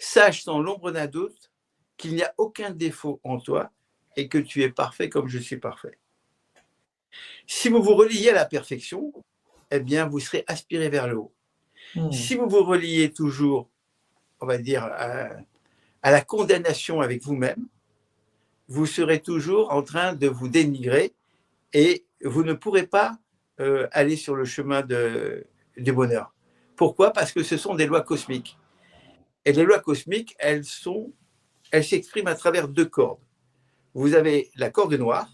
sache sans l'ombre d'un doute qu'il n'y a aucun défaut en toi et que tu es parfait comme je suis parfait. Si vous vous reliez à la perfection, eh bien, vous serez aspiré vers le haut. Si vous vous reliez toujours, on va dire, à la condamnation avec vous-même, vous serez toujours en train de vous dénigrer et vous ne pourrez pas aller sur le chemin du bonheur. Pourquoi? Parce que ce sont des lois cosmiques. Et les lois cosmiques, elles s'expriment à travers deux cordes. Vous avez la corde noire,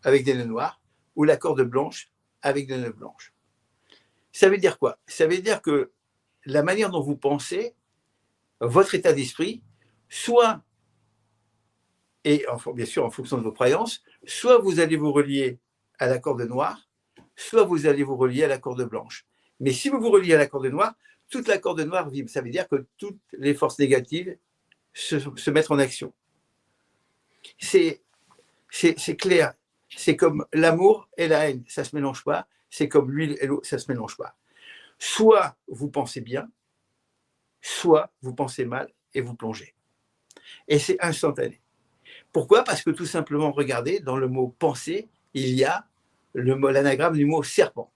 avec des nœuds noirs, ou la corde blanche, avec des nœuds blanches. Ça veut dire quoi? Ça veut dire que la manière dont vous pensez, votre état d'esprit, soit, et bien sûr en fonction de vos croyances, soit vous allez vous relier à la corde noire, soit vous allez vous relier à la corde blanche. Mais si vous vous reliez à la corde noire, toute la corde noire vibre. Ça veut dire que toutes les forces négatives se mettent en action. C'est clair. C'est comme l'amour et la haine, ça ne se mélange pas. C'est comme l'huile et l'eau, ça ne se mélange pas. Soit vous pensez bien, soit vous pensez mal et vous plongez. Et c'est instantané. Pourquoi? Parce que tout simplement, regardez, dans le mot penser, il y a l'anagramme du mot serpent.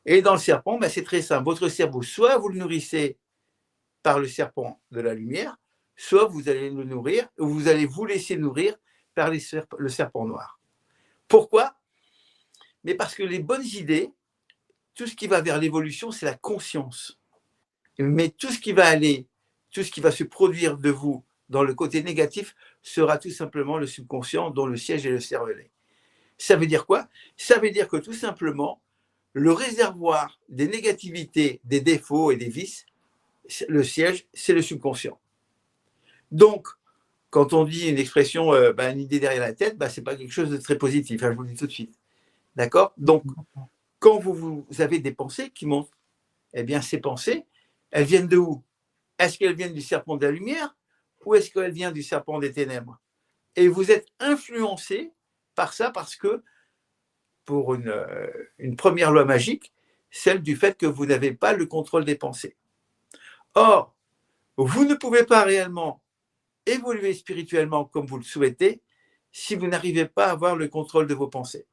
Et dans le serpent, ben, c'est très simple. Votre cerveau, soit vous le nourrissez par le serpent de la lumière, soit vous allez le nourrir, ou vous allez vous laisser nourrir par le serpent noir. Pourquoi? Mais parce que les bonnes idées, tout ce qui va vers l'évolution, c'est la conscience. Mais tout ce qui va se produire de vous dans le côté négatif sera tout simplement le subconscient dont le siège est le cervelet. Ça veut dire quoi? Ça veut dire que tout simplement, le réservoir des négativités, des défauts et des vices, le siège, c'est le subconscient. Donc, quand on dit une expression, une idée derrière la tête, ce n'est pas quelque chose de très positif, je vous le dis tout de suite. D'accord? Donc, quand vous avez des pensées qui montent, eh bien, ces pensées, elles viennent de où? Est-ce qu'elles viennent du serpent de la lumière ou est-ce qu'elles viennent du serpent des ténèbres? Et vous êtes influencé par ça parce que, pour une première loi magique, celle du fait que vous n'avez pas le contrôle des pensées. Or, vous ne pouvez pas réellement évoluer spirituellement comme vous le souhaitez si vous n'arrivez pas à avoir le contrôle de vos pensées.